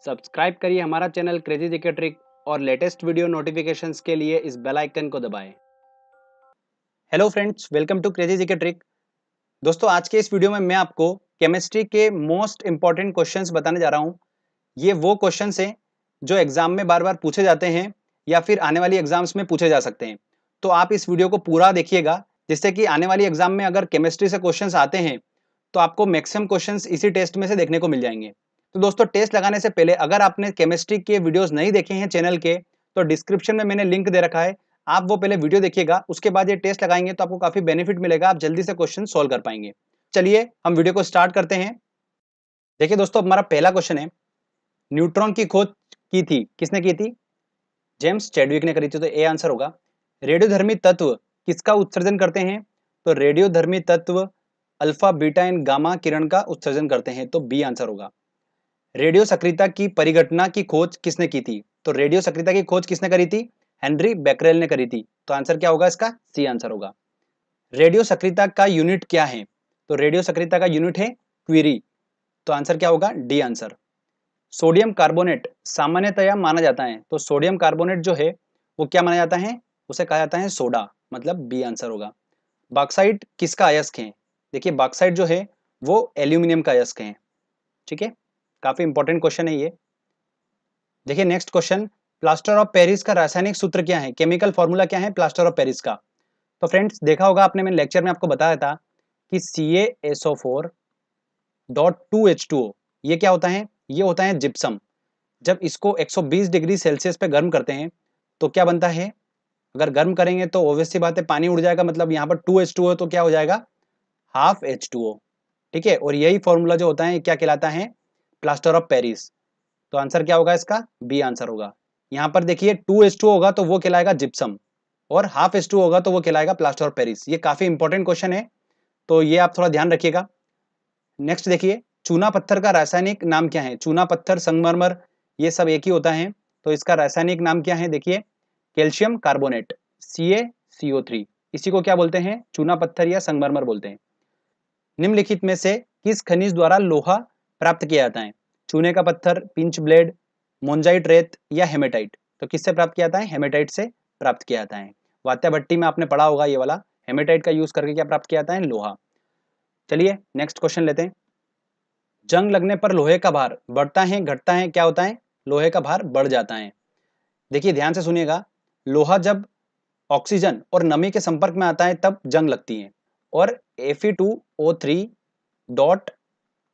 Subscribe करिए हमारा channel Crazy GK Trick और लेटेस्ट वीडियो नोटिफिकेशंस के लिए इस बेल आइकन को दबाएं। Hello friends, welcome to Crazy GK Trick. दोस्तों, आज के इस वीडियो में मैं आपको केमिस्ट्री के मोस्ट इंपॉर्टेंट क्वेश्चंस बताने जा रहा हूं। ये वो क्वेश्चंस हैं जो एग्जाम में बार बार पूछे जाते हैं या फिर आने वाली एग्जाम्स में पूछे जा सकते हैं। तो आप इस वीडियो को पूरा देखिएगा, जिससे कि आने वाली एग्जाम में अगर केमिस्ट्री से क्वेश्चंस आते हैं तो आपको मैक्सिमम क्वेश्चंस इसी टेस्ट में से देखने को मिल जाएंगे। तो दोस्तों, टेस्ट लगाने से पहले अगर आपने केमिस्ट्री के वीडियोस नहीं देखे हैं चैनल के, तो डिस्क्रिप्शन में मैंने लिंक दे रखा है, आप वो पहले वीडियो देखिएगा। उसके बाद ये टेस्ट लगाएंगे तो आपको काफी बेनिफिट मिलेगा, आप जल्दी से क्वेश्चन सोल्व कर पाएंगे। चलिए हम वीडियो को स्टार्ट करते हैं। देखिए दोस्तों, हमारा पहला क्वेश्चन है, न्यूट्रॉन की खोज की थी, किसने की थी? जेम्स चैडविक ने करी थी, तो ए आंसर होगा। रेडियोधर्मी तत्व किसका उत्सर्जन करते हैं? तो रेडियोधर्मी तत्व अल्फा बीटा एंड गामा किरण का उत्सर्जन करते हैं, तो बी आंसर होगा। रेडियो सक्रियता की परिघटना की खोज किसने की थी? तो रेडियो सक्रियता की खोज किसने करी थी? हेनरी बेकरेल ने करी थी, तो आंसर क्या होगा इसका? सी आंसर होगा। रेडियो सक्रियता का यूनिट क्या है? तो रेडियो सक्रियता का यूनिट है क्यूरी, तो आंसर क्या होगा? D answer. सोडियम कार्बोनेट सामान्यतया माना जाता है, तो सोडियम कार्बोनेट जो है वो क्या माना जाता है? उसे कहा जाता है सोडा, मतलब बी आंसर होगा। बॉक्साइट किसका अयस्क है? देखिए, बॉक्साइट जो है वो एल्यूमिनियम का अयस्क है। ठीक है, काफी इंपॉर्टेंट क्वेश्चन है ये। देखिए next question, plaster of Paris का रासायनिक सूत्र क्या है? केमिकल फॉर्मूला क्या है प्लास्टर ऑफ पेरिस का? तो फ्रेंड्स, देखा होगा आपने, मैंने लेक्चर में आपको बताया था कि CaSO4.2H2O, ये क्या होता है? ये होता है जिप्सम। जब इसको 120 डिग्री सेल्सियस पे गर्म करते हैं तो क्या बनता है? अगर गर्म करेंगे तो ऑब्वियस सी बात है, पानी उड़ जाएगा, मतलब यहाँ पर 2H2O, तो क्या हो जाएगा? Half H2O। ठीक है, और यही फॉर्मूला जो होता है क्या कहलाता है? Plaster of Paris. तो आंसर क्या होगा इसका? बी आंसर होगा। यहाँ पर देखिए 2H2 होगा तो वो कहलाएगा जिप्सम, और हाफ H2 होगा तो वो कहलाएगा प्लास्टर ऑफ पेरिस। ये काफी इंपॉर्टेंट क्वेश्चन है, तो ये आप थोड़ा ध्यान रखिएगा। नेक्स्ट देखिए, चूना पत्थर का रासायनिक नाम क्या है? चूना पत्थर, संगमरमर, ये सब एक ही होता है, तो इसका रासायनिक नाम क्या है? देखिए, कैल्शियम कार्बोनेट, CaCO3। इसी को क्या बोलते हैं? चूना पत्थर या संगमरमर बोलते हैं। निम्नलिखित में से किस खनिज द्वारा लोहा प्राप्त किया जाता है? चूने का पत्थर, पिंच ब्लेड, मोन्जाइट रेत या हेमेटाइट? तो किससे प्राप्त किया जाता है? हेमेटाइट से प्राप्त किया जाता है। वात्या भट्टी में आपने पढ़ा होगा ये वाला, हेमेटाइट का यूज करके क्या प्राप्त किया जाता है? लोहा। चलिए नेक्स्ट क्वेश्चन लेते हैं। जंग लगने पर लोहे का भार बढ़ता है, घटता है? क्या होता है? लोहे का भार बढ़ जाता है। देखिए ध्यान से सुनिएगा, लोहा जब ऑक्सीजन और नमी के संपर्क में आता है तब जंग लगती है, और Fe2O3 डॉट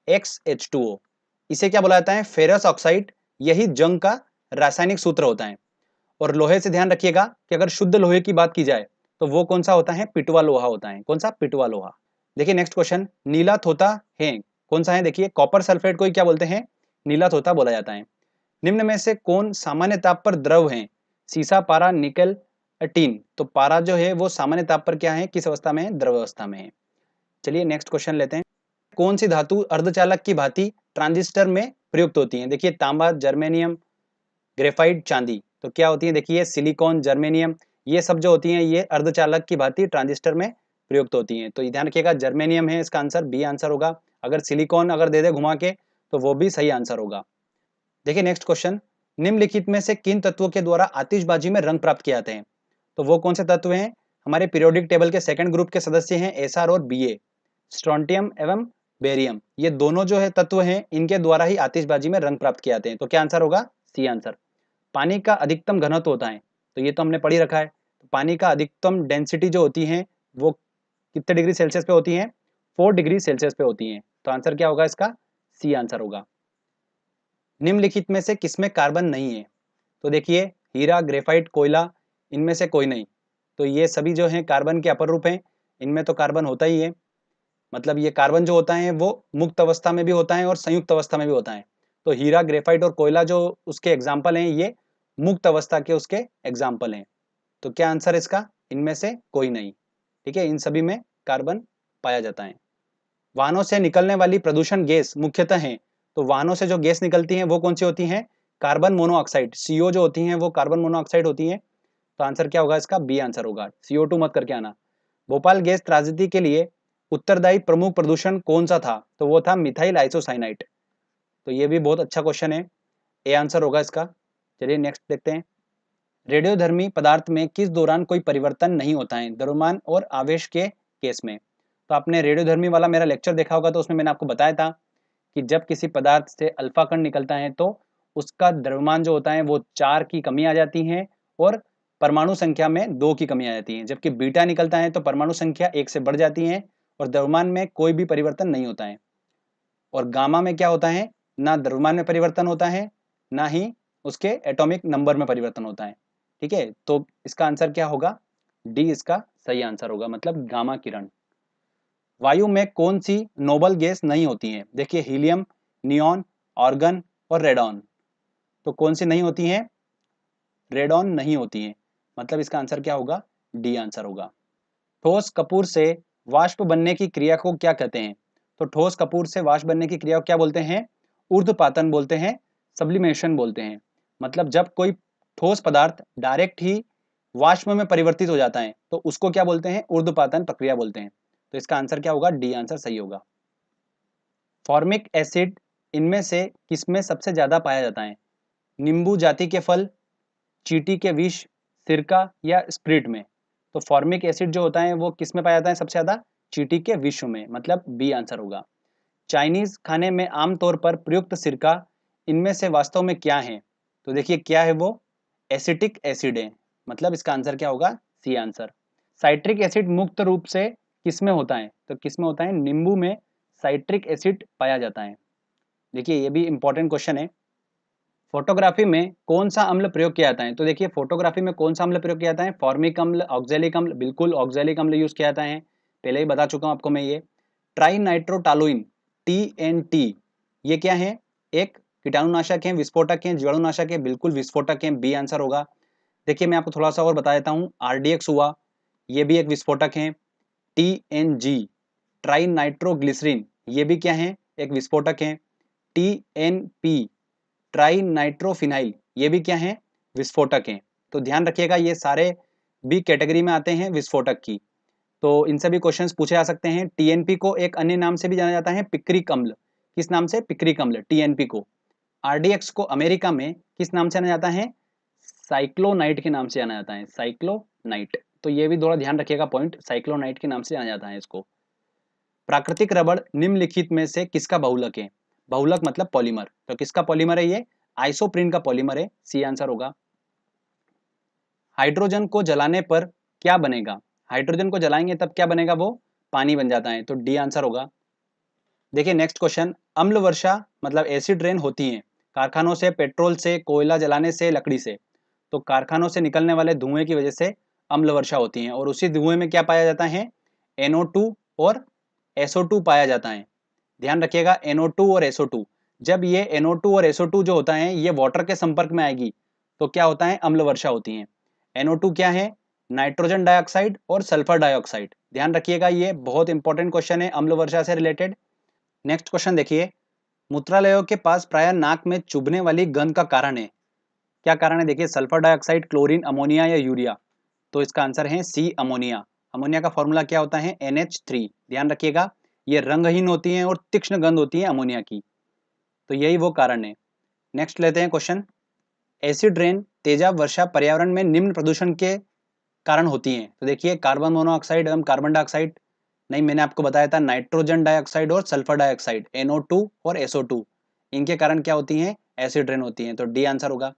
XH2O, इसे क्या बोला जाता है? Ferrous oxide. यही जंग का रासायनिक सूत्र होता है। और लोहे से ध्यान रखिएगा कि अगर शुद्ध लोहे की बात की जाए तो वो कौन सा होता है? पिटवा लोहा होता है। कौन सा? पिटवा लोहा। देखिए नेक्स्ट क्वेश्चन, नीला थोथा है, कौन सा है? देखिए, कॉपर सल्फेट को ही क्या बोलते हैं? नीला थोथा बोला जाता है। निम्न में से कौन सामान्य ताप पर द्रव है? सीसा, पारा, निकल, टीन? तो पारा जो है वो सामान्य ताप पर क्या है? किस अवस्था में है? द्रव अवस्था में है। चलिए नेक्स्ट क्वेश्चन लेते हैं। कौन सी धातु अर्धचालक की भांति ट्रांजिस्टर में प्रयुक्त होती है? देखिए, तांबा, जर्मेनियम, ग्रेफाइट, चांदी। तो क्या होती है? देखिए, सिलिकॉन, जर्मेनियम, ये सब जो होती हैं ये अर्धचालक की भांति ट्रांजिस्टर में प्रयुक्त होती हैं। तो ये ध्यान रखिएगा, जर्मेनियम है इसका आंसर, बी आंसर होगा। अगर सिलिकॉन अगर दे दे घुमा के तो वो भी सही आंसर होगा। देखिए नेक्स्ट क्वेश्चन, निम्नलिखित में से किन तत्वों के द्वारा आतिशबाजी में रंग प्राप्त किए जाते हैं? तो वो कौन से तत्व हैं? हमारे पीरियोडिक टेबल के सेकंड ग्रुप के सदस्य हैं Sr और Ba, स्ट्रोंटियम एवं बेरियम। ये दोनों जो है तत्व हैं, इनके द्वारा ही आतिशबाजी में रंग प्राप्त किए जाते हैं। तो क्या आंसर होगा? C answer. पानी का अधिकतम घनत्व होता है, तो ये तो हमने पढ़ ही रखा है। तो पानी का अधिकतम डेंसिटी जो होती है वो कितने डिग्री सेल्सियस पे होती है? 4 डिग्री सेल्सियस पे होती है। तो आंसर क्या होगा इसका? सी आंसर होगा। निम्नलिखित में से किसमें कार्बन नहीं है? तो देखिए, हीरा, ग्रेफाइट, कोयला, इनमें से कोई नहीं। तो ये सभी जो हैं कार्बन के अपर रूप हैं, इनमें तो कार्बन होता ही है। मतलब ये कार्बन जो होता है वो मुक्त अवस्था में भी होता है और संयुक्त अवस्था में भी होता है। तो हीरा, ग्रेफाइट और कोयला जो उसके एग्जाम्पल हैं, ये मुक्त अवस्था के उसके एग्जाम्पल हैं। तो क्या आंसर इसका? इनमें से कोई नहीं। ठीक है, इन सभी में कार्बन पाया जाता है। वाहनों से निकलने वाली प्रदूषण गैस मुख्यतः है, तो वाहनों से जो गैस निकलती हैं वो कौन सी होती हैं? कार्बन मोनोऑक्साइड, CO जो होती हैं वो कार्बन मोनोऑक्साइड होती हैं। तो आंसर क्या होगा इसका? बी आंसर होगा। CO2 मत करके आना। भोपाल गैस त्रासदी के लिए उत्तरदायी प्रमुख प्रदूषण कौन सा था? तो वो था मिथाइल आइसोसाइनाइट। तो ये भी बहुत अच्छा क्वेश्चन है। ए आंसर होगा इसका। चलिए नेक्स्ट देखते हैं। रेडियोधर्मी पदार्थ में किस दौरान कोई परिवर्तन नहीं होता है, द्रव्यमान और आवेश के केस में। तो आपने रेडियोधर्मी वाला मेरा लेक्चर देखा होगा, तो उसमें मैंने आपको बताया था कि जब किसी पदार्थ से अल्फा कण निकलता है तो उसका द्रव्यमान जो होता है वो 4 की कमी आ जाती है और परमाणु संख्या में 2 की कमी आ जाती है। जबकि बीटा निकलता है तो परमाणु संख्या 1 से बढ़ जाती है और द्रव्यमान में कोई भी परिवर्तन नहीं होता है। और गामा में क्या होता है, ना द्रव्यमान में परिवर्तन होता है, ना ही उसके एटॉमिक नंबर में परिवर्तन होता है। ठीक है, तो इसका आंसर क्या होगा, डी इसका सही आंसर होगा, मतलब गामा किरण। वायु में कौन सी नोबल गैस नहीं होती है। देखिए हीलियम, नियॉन, ऑर्गन और रेडॉन। तो कौन सी नहीं होती हैं, रेडॉन नहीं होती है, मतलब इसका आंसर क्या होगा, डी आंसर होगा। ठोस कपूर से वाष्प बनने की क्रिया को क्या कहते हैं। तो ठोस कपूर से वाष्प बनने की क्रिया को क्या बोलते हैं, ऊर्ध्वपातन बोलते हैं, सब्लिमेशन बोलते हैं। मतलब जब कोई ठोस पदार्थ डायरेक्ट ही वाष्प में परिवर्तित हो जाता है तो उसको क्या बोलते हैं, ऊर्ध्वपातन प्रक्रिया बोलते हैं। तो इसका आंसर क्या होगा, डी आंसर सही होगा। फॉर्मिक एसिड इनमें से किसमें सबसे ज्यादा पाया जाता है, नींबू जाति के फल, चींटी के विष, सिरका या स्प्रिट में। तो फॉर्मिक एसिड जो होता है वो किस में पाया जाता है सबसे ज्यादा, चींटी के विष में, मतलब बी आंसर होगा। चाइनीज खाने में आमतौर पर प्रयुक्त सिरका इनमें से वास्तव में क्या है। तो देखिए क्या है वो, एसिटिक एसिड है, मतलब इसका आंसर क्या होगा, सी आंसर। साइट्रिक एसिड मुक्त रूप से किसमें होता है, तो किसमें होता है, नींबू में साइट्रिक एसिड पाया जाता है। देखिए ये भी इंपॉर्टेंट क्वेश्चन है। फोटोग्राफी में कौन सा अम्ल प्रयोग किया जाता है। तो देखिए फोटोग्राफी में कौन सा अम्ल प्रयोग किया जाता है, फॉर्मिक अम्ल, ऑक्जेलिक अम्ल, बिल्कुल ऑक्जेलिक अम्ल यूज किया जाता है, पहले ही बता चुका हूं आपको मैं ये। ट्राई नाइट्रोटालुइन, TNT, ये क्या है, एक कीटाणुनाशक है, विस्फोटक है, जीवाणुनाशक है, बिल्कुल विस्फोटक है, बी आंसर होगा। देखिए मैं आपको थोड़ा सा और बता देता हूँ, RDX हुआ, ये भी एक विस्फोटक है। TNG, ट्राई नाइट्रोग्लिसरीन, ये भी क्या है, एक विस्फोटक है। TNP, ट्राई नाइट्रोफिनाइल, ये भी क्या है, विस्फोटक हैं। तो ध्यान रखिएगा ये सारे बी कैटेगरी में आते हैं विस्फोटक की। तो इनसे भी क्वेश्चंस पूछे जा सकते हैं। टीएनपी को एक अन्य नाम से भी जाना जाता है, पिक्रिक अम्ल। किस नाम से, पिक्रिक अम्ल, टीएनपी को। आरडीएक्स को अमेरिका में किस नाम से जाना जाता है, साइक्लोनाइट के नाम से जाना जाता है, साइक्लोनाइट। तो ये भी थोड़ा ध्यान रखिएगा पॉइंट, साइक्लोनाइट के नाम से जाना जाता है इसको। प्राकृतिक रबड़ निम्नलिखित में से किसका बहुलक है, बहुलक मतलब पॉलीमर, तो किसका पॉलीमर है ये, आइसोप्रीन का पॉलीमर है, सी आंसर होगा। हाइड्रोजन को जलाने पर क्या बनेगा, हाइड्रोजन को जलाएंगे तब क्या बनेगा, वो पानी बन जाता है, तो डी आंसर होगा। देखिए नेक्स्ट क्वेश्चन, अम्ल वर्षा मतलब एसिड रेन होती है कारखानों से, पेट्रोल से, कोयला जलाने से, लकड़ी से। तो कारखानों से निकलने वाले धुएं की वजह से अम्ल वर्षा होती है, और उसी धुएं में क्या पाया जाता है, NO2 और SO2 पाया जाता है। ध्यान रखिएगा NO2 और SO2, जब ये NO2 और SO2 जो होता है ये वाटर के संपर्क में आएगी तो क्या होता है, अम्ल वर्षा होती है। NO2 क्या है, नाइट्रोजन डाइऑक्साइड और सल्फर डाइऑक्साइड। ध्यान रखिएगा ये बहुत इंपॉर्टेंट क्वेश्चन है अम्ल वर्षा से रिलेटेड। नेक्स्ट क्वेश्चन देखिए, मूत्रालयों के पास प्राय नाक में चुभने वाली गंध का कारण है, क्या कारण है, देखिए सल्फर डाइऑक्साइड, क्लोरीन, अमोनिया या यूरिया। तो इसका आंसर है सी, अमोनिया। अमोनिया का फॉर्मूला क्या होता है, NH3। ध्यान रखिएगा ये रंगहीन होती है और तीक्ष्ण गंध होती है अमोनिया की, तो यही वो कारण है। नेक्स्ट लेते हैं क्वेश्चन, एसिड रेन तेजाब वर्षा पर्यावरण में निम्न प्रदूषण के कारण होती है। तो देखिए कार्बन मोनोऑक्साइड एवं कार्बन डाइऑक्साइड, नहीं मैंने आपको बताया था नाइट्रोजन डाइऑक्साइड और सल्फर डाइऑक्साइड, NO2 और SO2, इनके कारण क्या होती हैं, एसिड रेन होती हैं, तो डी आंसर होगा।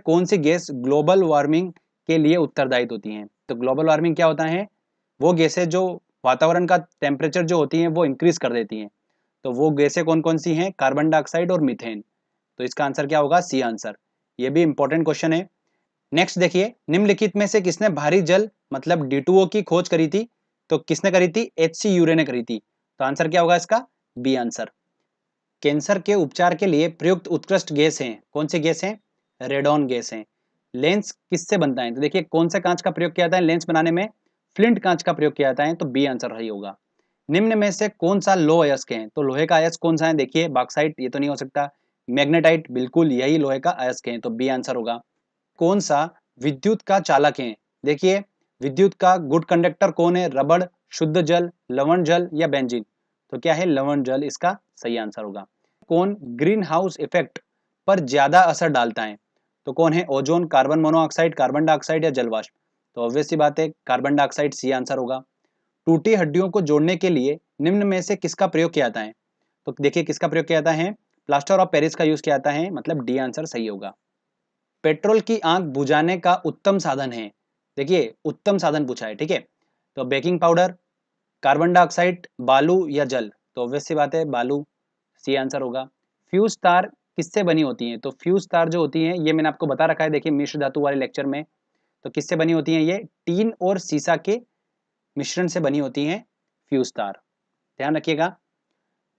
कौन सी गैस ग्लोबल वार्मिंग के लिए उत्तरदायी होती हैं। तो ग्लोबल वार्मिंग क्या होता है, वो गैसें जो वातावरण का टेम्परेचर जो होती हैं वो इंक्रीज कर देती हैं। तो वो गैसें कौन कौन सी हैं, कार्बन डाइऑक्साइड और मीथेन। तो इसका आंसर क्या होगा, सी आंसर। ये भी इंपॉर्टेंट क्वेश्चन है। नेक्स्ट देखिए, निम्नलिखित में से किसने भारी जल मतलब D2O की खोज करी थी। तो किसने करी थी, HC यूरे ने करी थी। तो आंसर क्या होगा इसका, बी आंसर। कैंसर के उपचार के लिए प्रयुक्त उत्कृष्ट गैस है, कौन सी गैस है, रेडॉन गैस है। लेंस किससे बनता है, तो देखिए कौन सा कांच का प्रयोग किया जाता है लेंस बनाने में, फ्लिंट कांच का प्रयोग किया जाता है, तो बी आंसर रही होगा। निम्न में से कौन सा लोह अयस्क है, तो लोहे का अयस्क कौन सा है, देखिए बॉक्साइट, ये तो नहीं हो सकता। मैग्नेटाइट, बिल्कुल यही लोहे का अयस्क है, तो बी आंसर होगा। कौन सा विद्युत का चालक है, देखिए विद्युत का गुड कंडक्टर कौन है, रबड़, शुद्ध जल, लवण जल या बेंजीन। तो क्या है, लवण जल इसका सही आंसर होगा। कौन ग्रीन हाउस इफेक्ट पर ज्यादा असर डालता है? तो कौन है? Ozone, carbon monoxide, carbon dioxide या जलवाष्प? तो ऑब्वियस सी बात है कार्बन डाइऑक्साइड, सी आंसर होगा। टूटी हड्डियों को जोड़ने के लिए निम्न में से किसका प्रयोग किया जाता है? तो देखिए किसका प्रयोग किया जाता है? प्लास्टर ऑफ पेरिस का यूज किया जाता है, मतलब डी आंसर सही होगा। पेट्रोल की आंख बुझाने का उत्तम साधन है? देखिए उत्तम साधन पूछा है, ठीक है। तो बेकिंग पाउडर, कार्बन डाइऑक्साइड, बालू या जल? तो ऑब्वियस सी बात है बालू, सी आंसर होगा। फ्यूज तार किससे बनी होती हैं? तो फ्यूज तार जो होती हैं ये मैंने आपको बता रखा है, देखिए मिश्र धातु वाले लेक्चर में। तो किससे बनी होती हैं? ये टीन और सीसा के मिश्रण से बनी होती हैं फ्यूज तार, ध्यान रखिएगा।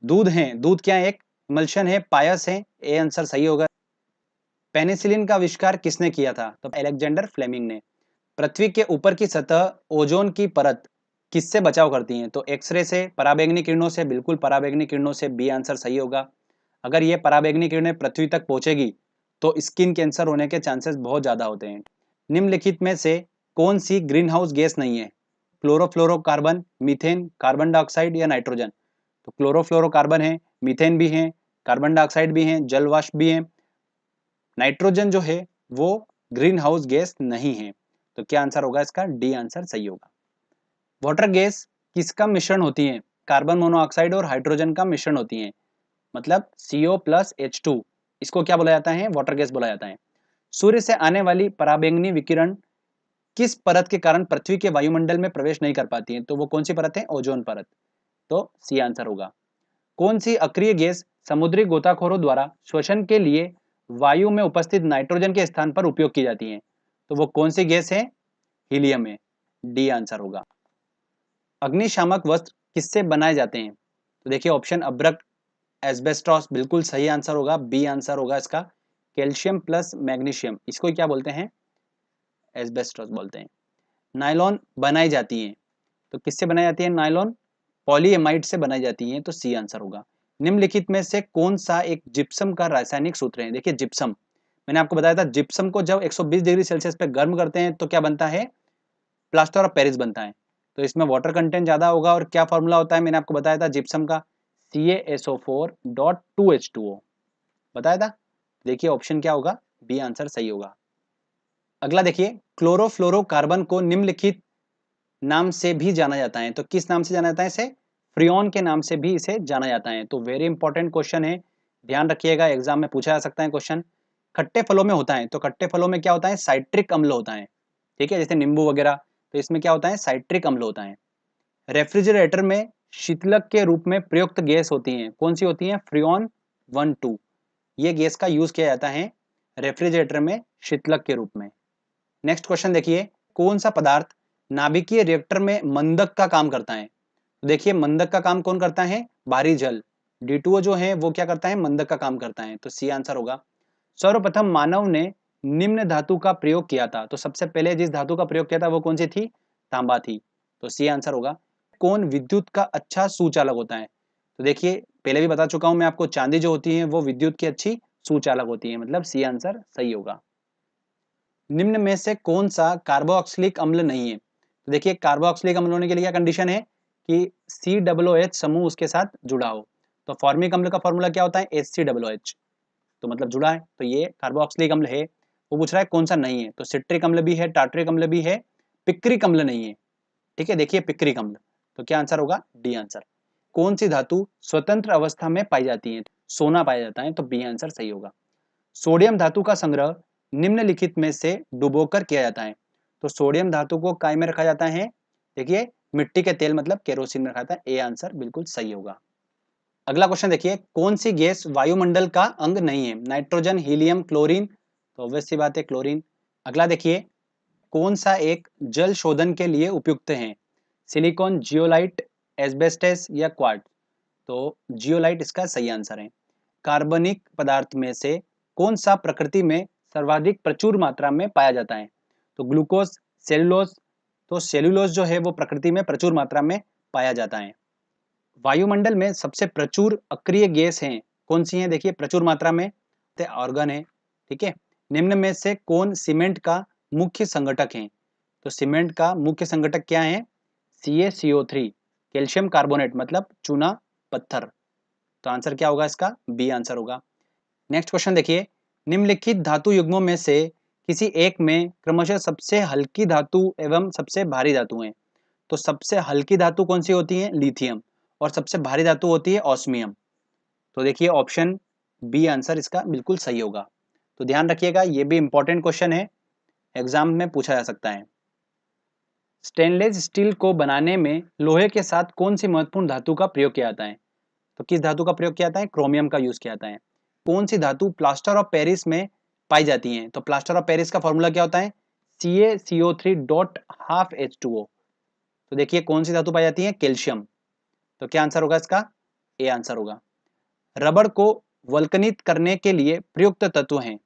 दूध है, दूध क्या है? एक इमल्शन है, पायस है, ए आंसर सही होगा। पेनिसिलिन का आविष्कार किसने किया था? तो अलेक्जेंडर फ्लेमिंग ने। पृथ्वी के ऊपर की सतह ओजोन की परत किससे बचाव करती है? तो एक्सरे से, पराबैंगनी किरणों से? बिल्कुल पराबैंगनी किरणों से, बी आंसर सही होगा। अगर ये पराबैंगनी किरणें पृथ्वी तक पहुंचेगी तो स्किन कैंसर होने के चांसेस बहुत ज्यादा होते हैं। निम्नलिखित में से कौन सी ग्रीन हाउस गैस नहीं है? क्लोरोफ्लोरोकार्बन, मीथेन, कार्बन डाइऑक्साइड या नाइट्रोजन? तो क्लोरोफ्लोरोकार्बन है, मीथेन भी है, कार्बन डाइऑक्साइड भी है, जलवाष्प भी है। नाइट्रोजन जो है वो ग्रीन हाउस गैस नहीं है। तो क्या आंसर होगा इसका? डी आंसर सही होगा। वाटर गैस किसका मिश्रण होती है? कार्बन मोनोऑक्साइड और हाइड्रोजन का मिश्रण होती है, मतलब CO प्लस H2। इसको क्या बोला जाता है? वाटर गैस बोला जाता है। सूर्य से आने वाली पराबैंगनी विकिरण किस परत के कारण पृथ्वी के वायुमंडल में प्रवेश नहीं कर पाती है? तो वो कौन सी परत है? ओजोन परत। तो सी आंसर होगा। कौन सी अक्रिय गैस समुद्री गोताखोरों द्वारा श्वसन के लिए वायु में उपस्थित नाइट्रोजन के स्थान पर उपयोग की जाती है? तो वो कौन सी गैस है? हीलियम है, डी आंसर होगा। अग्निशामक वस्त्र किससे बनाए जाते हैं? तो देखिए ऑप्शन अभ्रक, एस्बेस्टॉस, बिल्कुल सही आंसर होगा, बी आंसर होगा इसका। कैल्शियम प्लस मैग्नीशियम, इसको क्या बोलते हैं? एस्बेस्टॉस बोलते हैं। नायलॉन बनाई जाती है, तो किससे बनाई जाती है नायलॉन? पॉलीएमाइड से बनाई जाती है, तो सी आंसर होगा। निम्नलिखित में से कौन सा एक जिप्सम का रासायनिक सूत्र है? देखिए जिप्सम, मैंने आपको बताया था जिप्सम को जब 120 डिग्री सेल्सियस पे गर्म करते हैं तो क्या बनता है? प्लास्टर ऑफ पेरिस बनता है। तो इसमें वाटर कंटेंट ज्यादा होगा, और क्या फॉर्मूला होता है मैंने आपको बताया था जिप्सम का? CaSO4.2H2O बताया था। देखिए ऑप्शन क्या होगा? बी आंसर सही होगा। अगला देखिए, क्लोरोफ्लोरोकार्बन को निम्नलिखित नाम से भी जाना जाता है, तो किस नाम से जाना जाता है इसे? फ्रियोन के नाम से भी इसे जाना जाता है। तो वेरी इंपॉर्टेंट क्वेश्चन है, ध्यान रखिएगा, एग्जाम में पूछा जा सकता है क्वेश्चन। खट्टे फलों में होता है, तो खट्टे फलों में क्या होता है? साइट्रिक अम्ल होता है, ठीक है, जैसे नींबू वगैरह। तो इसमें क्या होता है? साइट्रिक अम्ल होता है। रेफ्रिजरेटर में शीतलक के रूप में प्रयुक्त गैस होती है, कौन सी होती है? फ्रियोन 1,2। ये गैस का यूज किया जाता है रेफ्रिजरेटर में शीतलक के रूप में। नेक्स्ट क्वेश्चन देखिए, कौन सा पदार्थ नाभिकीय रिएक्टर में मंदक का काम करता है? देखिए मंदक का काम कौन करता है? भारी जल, D2O जो है वो क्या करता है? मंदक का काम करता है, तो सी आंसर होगा। सर्वप्रथम मानव ने निम्न धातु का प्रयोग किया था, तो सबसे पहले जिस धातु का प्रयोग किया था वो कौन सी थी? तांबा थी, तो सी आंसर होगा। कौन विद्युत का अच्छा सुचालक होता है? तो देखिए पहले भी बता चुका हूं मैं आपको, चांदी जो होती है वो विद्युत की अच्छी सुचालक होती है, मतलब सी आंसर सही होगा। निम्न में से कौन सा कार्बोक्सिलिक अम्ल नहीं है? तो देखिए कार्बोक्सिलिक अम्ल होने के लिए क्या कंडीशन है? कि COOH समूह उसके साथ जुड़ा हो। तो फॉर्मिक अम्ल का फॉर्मूला क्या होता है? HCOOH, तो मतलब जुड़ा है, तो ये कार्बोक्सिलिक अम्ल है। वो पूछ रहा है कौन सा नहीं है, तो सिट्रिक अम्ल भी है, टार्टरिक अम्ल भी है, पिक्रिक अम्ल नहीं है, ठीक है। देखिए पिक्रिक अम्ल, तो क्या आंसर होगा? D answer. कौन सी धातु स्वतंत्र अवस्था में पाई जाती है? सोना पाया जाता है, तो बी आंसर सही होगा। सोडियम धातु का संग्रह निम्नलिखित में से डुबोकर किया जाता है, तो सोडियम धातु को काय में रखा जाता है? देखिए मिट्टी के तेल मतलब केरोसिन में रखा जाता है, ए आंसर बिल्कुल सही होगा। अगला क्वेश्चन देखिए, कौन सी गैस वायुमंडल का अंग नहीं है? Nitrogen, helium, chlorine? तो ऑब्वियस सी बात है क्लोरीन। अगला देखिए, कौन सा एक जल शोधन के लिए उपयुक्त है? सिलिकॉन, जियोलाइट, एस्बेस्टस या क्वार्ट्ज? तो जियोलाइट इसका सही आंसर है। कार्बनिक पदार्थ में से कौन सा प्रकृति में सर्वाधिक प्रचुर मात्रा में पाया जाता है? तो ग्लूकोज, सेलुलोज? तो सेलुलोज जो है वो प्रकृति में प्रचुर मात्रा में पाया जाता है। वायुमंडल में सबसे प्रचुर अक्रिय गैस हैं, कौन सी हैं? देखिए प्रचुर मात्रा में आर्गन है, ठीक है। निम्न में से कौन सीमेंट का मुख्य संगठक है? तो सीमेंट का मुख्य संगठक क्या है? CaCO3, कैल्शियम कार्बोनेट, मतलब चूना पत्थर। तो आंसर क्या होगा इसका? बी आंसर होगा। नेक्स्ट क्वेश्चन देखिए, निम्नलिखित धातु युग्मों में से किसी एक में क्रमशः सबसे हल्की धातु एवं सबसे भारी धातु है। तो सबसे हल्की धातु कौन सी होती है? लिथियम। और सबसे भारी धातु होती है ऑस्मियम। तो देखिए ऑप्शन बी आंसर इसका बिल्कुल सही होगा। तो ध्यान रखिएगा, ये भी इंपॉर्टेंट क्वेश्चन है, एग्जाम में पूछा जा सकता है। स्टेनलेस स्टील को बनाने में लोहे के साथ कौन सी महत्वपूर्ण धातु का प्रयोग किया जाता है? तो किस धातु का प्रयोग किया जाता है? क्रोमियम का यूज किया जाता है। कौन सी धातु प्लास्टर ऑफ पेरिस में पाई जाती है? तो प्लास्टर ऑफ पेरिस का फॉर्मूला क्या होता है? CaCO3.12H2O। तो देखिए कौन सी धातु पाई जाती है? कैल्शियम। तो क्या आंसर होगा इसका? ए आंसर होगा। रबड़ को वल्कनित करने के लिए प्रयुक्त तत्व हैं।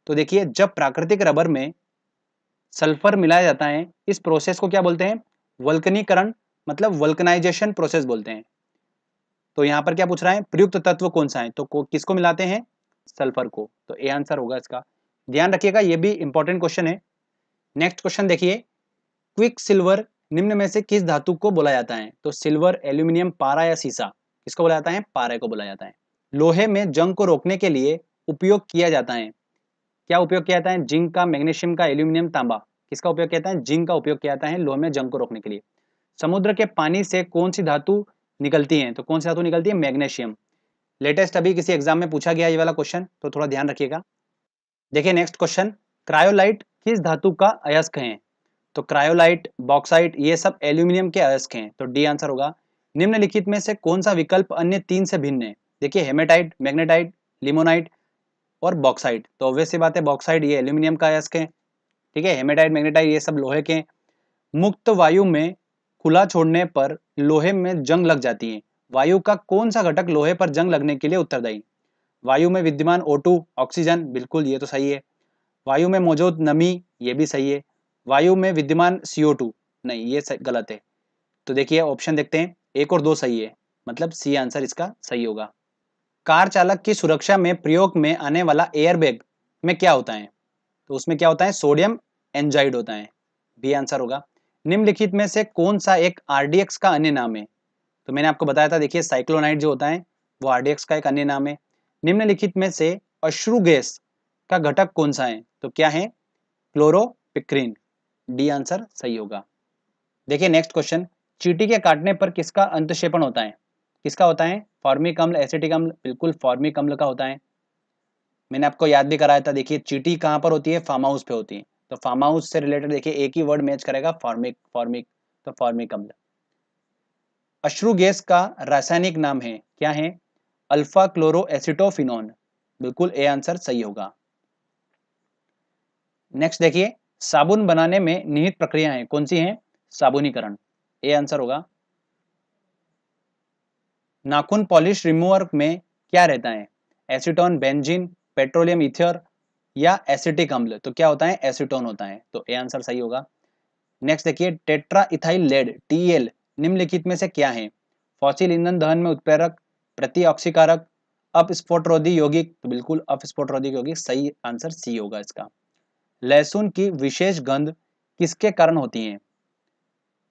तो देखिए जब प्राकृतिक रबर में सल्फर मिलाया जाता है, इस प्रोसेस को क्या बोलते हैं? वल्कनीकरण, मतलब वल्कनाइजेशन प्रोसेस बोलते हैं। तो यहाँ पर क्या पूछ रहा है? प्रयुक्त तत्व कौन सा है? तो किसको मिलाते हैं? सल्फर को। तो ए आंसर होगा इसका। ध्यान रखिएगा, ये भी इंपॉर्टेंट क्वेश्चन है। नेक्स्ट क्वेश्चन देखिए, क्विक सिल्वर निम्न में से किस धातु को बोला जाता है? तो सिल्वर, एल्यूमिनियम, पारा या सीसा? किसको बोला जाता है? पारे को बोला जाता है। लोहे में जंग को रोकने के लिए उपयोग किया जाता है। क्या उपयोग किया जाता है? जिंक का, मैग्नीशियम का, एल्यूमिनियम, तांबा? किसका उपयोग किया जाता है? जिंक का उपयोग किया जाता है लोहे में जंग को रोकने के लिए। समुद्र के पानी से कौन सी धातु निकलती है? तो कौन सी धातु निकलती है? मैग्नीशियम। लेटेस्ट अभी किसी एग्जाम में पूछा गया ये वाला क्वेश्चन, तो थोड़ा ध्यान रखिएगा। देखिए नेक्स्ट क्वेश्चन, क्रायोलाइट किस धातु का अयस्क है? तो क्रायोलाइट, बॉक्साइट, ये सब एल्यूमिनियम के अयस्क हैं। तो डी आंसर होगा। निम्नलिखित में से कौन सा विकल्प अन्य तीन से भिन्न है? देखिए हेमेटाइट, मैग्नेटाइट, लिमोनाइट और बॉक्साइट। तो ऑब्वियस सी बात है, बॉक्साइट ये एल्यूमिनियम का अयस्क है। ठीक है, हेमेटाइट, मैग्नेटाइट ये सब लोहे के। मुक्त वायु में खुला छोड़ने पर लोहे में जंग लग जाती है। वायु का कौन सा घटक लोहे पर जंग लगने के लिए उत्तरदायी? वायु में विद्यमान O2, ऑक्सीजन, बिल्कुल ये तो सही है। वायु में मौजूद नमी, ये भी सही है। वायु में विद्यमान CO2, नहीं ये गलत है। तो देखिए ऑप्शन देखते हैं, एक और दो सही है, मतलब सी आंसर इसका सही होगा। कार चालक की सुरक्षा में प्रयोग में आने वाला एयरबैग में क्या होता है? तो उसमें क्या होता है? सोडियम एंजाइड होता है। बी आंसर होगा। निम्नलिखित में से कौन सा एक RDX का अन्य नाम है? तो मैंने आपको बताया था, देखिए साइक्लोनाइट जो होता है वो RDX का एक अन्य नाम है। निम्नलिखित में से अश्रु गैस का घटक कौन सा है? तो क्या है? क्लोरोपिक्रीन। डी आंसर सही होगा। देखिए नेक्स्ट क्वेश्चन, चींटी के काटने पर किसका अंतक्षेपण होता है? किसका होता है? फॉर्मिक अम्ल, एसिटिक अम्ल? बिल्कुल फॉर्मिक अम्ल का होता है। मैंने आपको याद भी कराया था, देखिए चींटी कहाँ पर होती है? फार्म हाउस पे होती है। तो फार्म हाउस से रिलेटेड देखिए एक ही वर्ड मैच करेगा, फॉर्मिक, फॉर्मिक, तो फॉर्मिक अम्ल। अश्रु गैस का रासायनिक नाम है, क्या है? Alpha chloro acetophenone. बिल्कुल ए आंसर सही होगा। नेक्स्ट देखिए, साबुन बनाने में निहित प्रक्रियाएं कौन सी हैं? साबुनीकरण। ए आंसर होगा। नाखून पॉलिश रिमूवर में क्या रहता है? एसीटोन, बेंजीन, पेट्रोलियम ईथर या एसिटिक अम्ल? तो क्या होता है? एसीटोन होता है। तो ए आंसर सही होगा। नेक्स्ट देखिए, टेट्रा इथाइल लेड TEL निम्नलिखित में से क्या है? फॉसिल ईंधन दहन में उत्प्रेरक, प्रतिऑक्सीकारक, अपस्फोटरोधी यौगिक? तो बिल्कुल अपस्फोटरोधी यौगिक, सही आंसर सी होगा इसका। लहसुन की विशेष गंध किसके कारण होती है?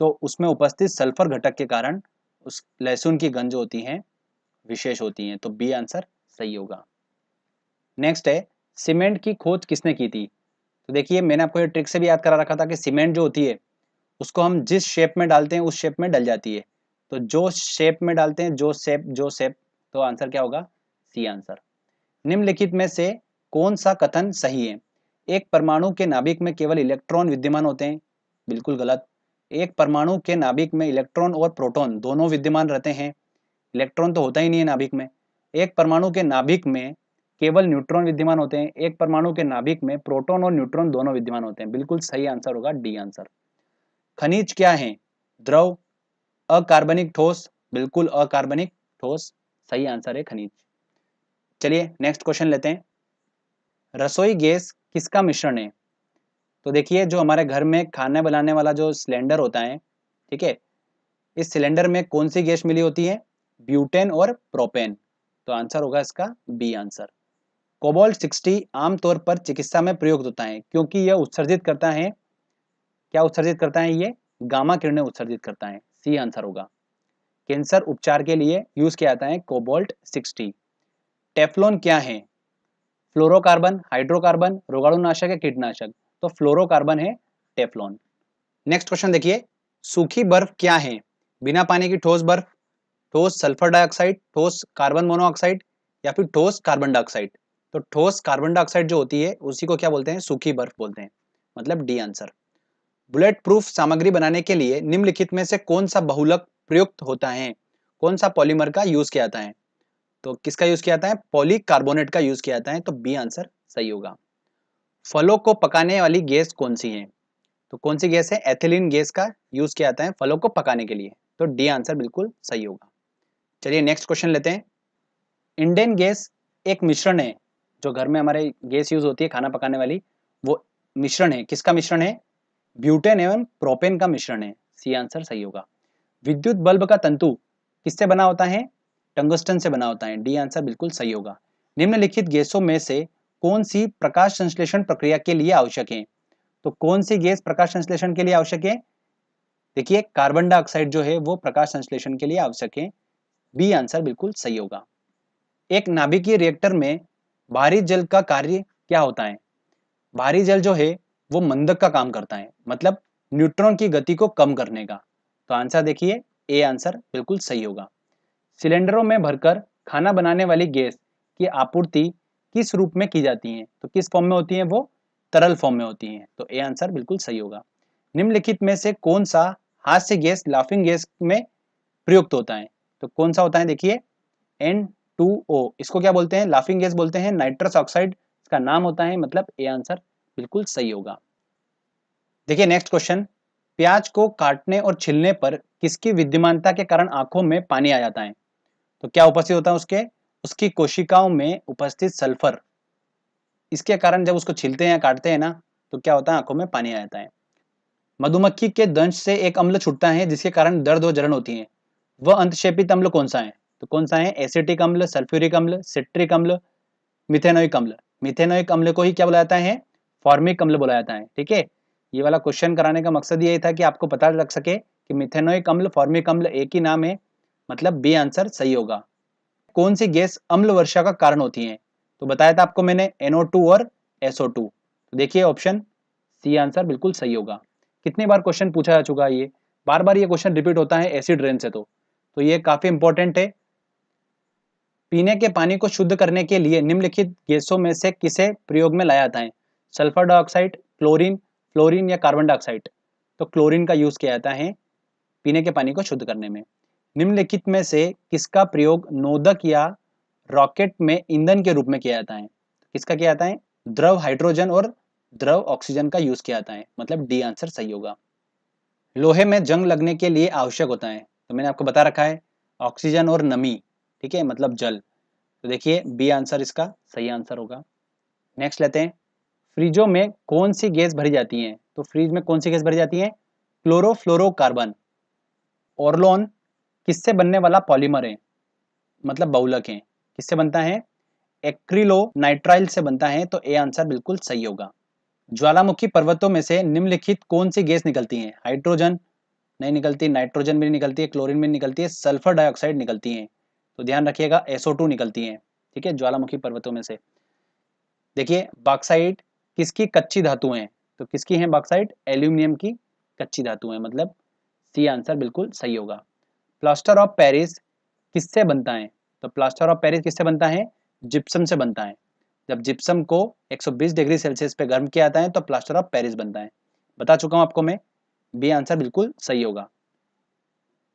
तो उसमें उपस्थित सल्फर घटक के कारण उस लहसुन की गंध जो होती है विशेष होती है। तो बी आंसर सही होगा। नेक्स्ट है, सीमेंट की खोज किसने की थी? तो देखिए मैंने आपको ये ट्रिक से भी याद करा रखा था कि सीमेंट जो होती है उसको हम जिस शेप में डालते हैं उस शेप में डल जाती है। तो जो शेप में डालते हैं, जो शेप, तो आंसर क्या होगा? C answer. निम्नलिखित में से कौन सा कथन सही है? एक परमाणु के नाभिक में केवल इलेक्ट्रॉन विद्यमान होते हैं? बिल्कुल गलत। एक परमाणु के नाभिक में इलेक्ट्रॉन और प्रोटॉन दोनों विद्यमान रहते हैं। इलेक्ट्रॉन तो होता ही नहीं है नाभिक में। एक परमाणु के नाभिक में केवल न्यूट्रॉन विद्यमान होते हैं। एक परमाणु के नाभिक में प्रोटॉन और न्यूट्रॉन दोनों विद्यमान होते हैं। बिल्कुल सही आंसर होगा डी आंसर। खनिज क्या है? द्रव, अकार्बनिक ठोस? बिल्कुल अकार्बनिक ठोस, सही आंसर है खनिज। चलिए नेक्स्ट क्वेश्चन लेते हैं। रसोई गैस किसका मिश्रण है? तो देखिए जो हमारे घर में खाना बनाने वाला जो सिलेंडर होता है, ठीक है, इस सिलेंडर में कौन सी गैस मिली होती है? ब्यूटेन और प्रोपेन। तो आंसर होगा इसका बी आंसर। कोबाल्ट 60 आमतौर पर चिकित्सा में प्रयुक्त होता है क्योंकि यह उत्सर्जित करता है, क्या उत्सर्जित करता है? ये गामा किरणें उत्सर्जित करता है। सी आंसर होगा। कैंसर उपचार के लिए यूज किया जाता है कोबाल्ट 60। टेफ्लॉन क्या है? फ्लोरोकार्बन, हाइड्रोकार्बन, रोगाणुनाशक या कीटनाशक? तो फ्लोरोकार्बन है टेफ्लॉन। नेक्स्ट क्वेश्चन देखिए, सूखी बर्फ क्या है? बिना पानी की ठोस बर्फ, ठोस सल्फर डाइऑक्साइड, ठोस कार्बन मोनोऑक्साइड या फिर ठोस कार्बन डाइऑक्साइड? तो ठोस कार्बन डाइऑक्साइड जो होती है उसी को क्या बोलते हैं? सूखी बर्फ बोलते हैं, मतलब डी आंसर। बुलेट प्रूफ सामग्री बनाने के लिए निम्नलिखित में से कौन सा बहुलक प्रयुक्त होता है? कौन सा पॉलीमर का यूज किया जाता है? तो किसका यूज किया जाता है? पॉलीकार्बोनेट का यूज किया जाता है, तो बी आंसर सही होगा। फलों को पकाने वाली गैस कौन सी है? तो कौन सी गैस है? एथिलीन गैस का यूज किया जाता है फलों को पकाने के लिए, तो डी आंसर बिल्कुल सही होगा। चलिए नेक्स्ट क्वेश्चन लेते हैं। इंडेन गैस एक मिश्रण है, जो घर में हमारे गैस यूज होती है खाना पकाने वाली, वो मिश्रण है, किसका मिश्रण है? ब्यूटेन एवं प्रोपेन का मिश्रण है, सी आंसर सही होगा। विद्युत बल्ब का तंतु किससे बना होता है? टंगस्टन से बना होता है, डी आंसर बिल्कुल सही होगा। निम्नलिखित गैसों में से कौन सी प्रकाश संश्लेषण प्रक्रिया के लिए आवश्यक है? तो कौन सी गैस प्रकाश संश्लेषण के लिए आवश्यक है? देखिए कार्बन डाइऑक्साइड जो है वो प्रकाश संश्लेषण के लिए आवश्यक है, बी आंसर बिल्कुल सही होगा। एक नाभिकीय रिएक्टर में भारी जल का कार्य क्या होता है? भारी जल जो है वो मंदक का काम करता है, मतलब न्यूट्रॉन की गति को कम करने का, तो आंसर देखिए ए आंसर बिल्कुल सही होगा। सिलेंडरों में भरकर खाना बनाने वाली गैस की आपूर्ति किस रूप में की जाती है? तो किस फॉर्म में होती है? वो तरल फॉर्म में होती है, तो ए आंसर बिल्कुल सही होगा। निम्नलिखित में से कौन सा हास्य गैस लाफिंग गैस में प्रयुक्त होता है? तो कौन सा होता है? देखिए N2O, इसको क्या बोलते हैं? लाफिंग गैस बोलते हैं, नाइट्रस ऑक्साइड इसका नाम होता है, मतलब ए आंसर बिल्कुल सही होगा। देखिए नेक्स्ट क्वेश्चन, प्याज को काटने और छिलने पर किसकी विद्यमानता के कारण आंखों में पानी आ जाता है? तो क्या उपस्थित होता है उसकी कोशिकाओं में उपस्थित सल्फर, इसके कारण जब उसको छिलते हैं या काटते हैं ना, तो क्या होता है? आंखों में पानी आ जाता है। मधुमक्खी के दंश से एक अम्ल छूटता है जिसके कारण दर्द और जलन होती है, वह अंतक्षेपित अम्ल कौन सा है? तो कौन सा है? एसिटिक अम्ल, सल्फ्यूरिक अम्ल, सिट्रिक अम्ल, मिथेनोइक अम्ल? मिथेनोइक अम्ल को ही क्या बोला जाता है? फॉर्मिक अम्ल बोला जाता है, ठीक है। ये वाला क्वेश्चन कराने का मकसद ये था कि आपको पता लग सके कि मिथेनोइक अम्ल, फॉर्मिक अम्ल एक ही नाम है, मतलब बी आंसर सही होगा। कौन सी गैस अम्ल वर्षा का कारण होती है? तो बताया था आपको मैंने NO2 और SO2, तो देखिए ऑप्शन सी आंसर बिल्कुल सही होगा। कितनी बार क्वेश्चन पूछा जा चुका है, ये बार बार ये क्वेश्चन रिपीट होता है एसिड रेन से, तो ये काफी इंपॉर्टेंट है। पीने के पानी को शुद्ध करने के लिए निम्नलिखित गैसों में से किसे प्रयोग में लाया जाता है? सल्फर डाइऑक्साइड, क्लोरीन, फ्लोरीन या कार्बन डाइऑक्साइड? तो क्लोरीन का यूज किया जाता है पीने के पानी को शुद्ध करने में। निम्नलिखित में से किसका प्रयोग नोदक या रॉकेट में ईंधन के रूप में किया जाता है? किसका किया जाता है? द्रव हाइड्रोजन और द्रव ऑक्सीजन का यूज किया जाता है, मतलब डी आंसर सही होगा। लोहे में जंग लगने के लिए आवश्यक होता है, तो मैंने आपको बता रखा है ऑक्सीजन और नमी, ठीक है, मतलब जल, तो देखिए बी आंसर इसका सही आंसर होगा। नेक्स्ट लेते हैं, फ्रिजों में कौन सी गैस भरी जाती है? तो फ्रिज में कौन सी गैस भरी जाती है? क्लोरोफ्लोरोकार्बन। ऑर्लोन किससे बनने वाला पॉलीमर है, मतलब बहुलक है, किससे बनता है? एक्रिलोनाइट्राइल से बनता है, तो ए आंसर बिल्कुल सही होगा। ज्वालामुखी पर्वतों में से निम्नलिखित कौन सी गैस निकलती है? हाइड्रोजन नहीं निकलती, नाइट्रोजन भी नहीं निकलती है, क्लोरीन भी नहीं निकलती है, सल्फर डाइऑक्साइड निकलती है, तो ध्यान रखिएगा SO2 निकलती है, ठीक है, ज्वालामुखी पर्वतों में से। देखिए बॉक्साइट किसकी कच्ची धातु है? तो किसकी है बॉक्साइट? एल्यूमिनियम की कच्ची धातु है, मतलब सी आंसर बिल्कुल सही होगा। प्लास्टर ऑफ पेरिस किससे बनता है? तो प्लास्टर ऑफ पेरिस किससे बनता है? जिप्सम से बनता है। जब जिप्सम को 120 डिग्री सेल्सियस पे गर्म किया जाता है तो प्लास्टर ऑफ पेरिस बनता है, बता चुका हूं आपको मैं, बी आंसर बिल्कुल सही होगा।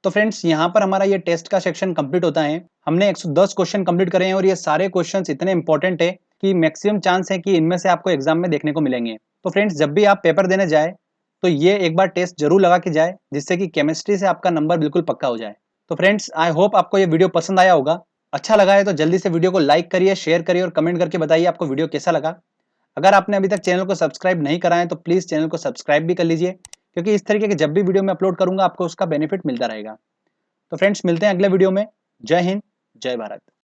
तो फ्रेंड्स यहाँ पर हमारा ये टेस्ट का सेक्शन कंप्लीट होता है। हमने 110 क्वेश्चन कंप्लीट करे हैं और ये सारे क्वेश्चंस इतने इंपॉर्टेंट है कि मैक्सिमम चांस है कि इनमें से आपको एग्जाम में देखने को मिलेंगे। तो फ्रेंड्स जब भी आप पेपर देने जाए तो ये एक बार टेस्ट जरूर लगा के जाए, जिससे कि केमिस्ट्री से आपका नंबर बिल्कुल पक्का हो जाए। तो फ्रेंड्स आई होप आपको ये वीडियो पसंद आया होगा। अच्छा लगा है तो जल्दी से वीडियो को लाइक करिए, शेयर करिए और कमेंट करके बताइए आपको वीडियो कैसा लगा। अगर आपने अभी तक चैनल को सब्सक्राइब नहीं करा है तो प्लीज चैनल को सब्सक्राइब भी कर लीजिए, क्योंकि इस तरीके के जब भी वीडियो मैं अपलोड करूंगा आपको उसका बेनिफिट मिलता रहेगा। तो फ्रेंड्स मिलते हैं अगले वीडियो में। जय हिंद, जय भारत।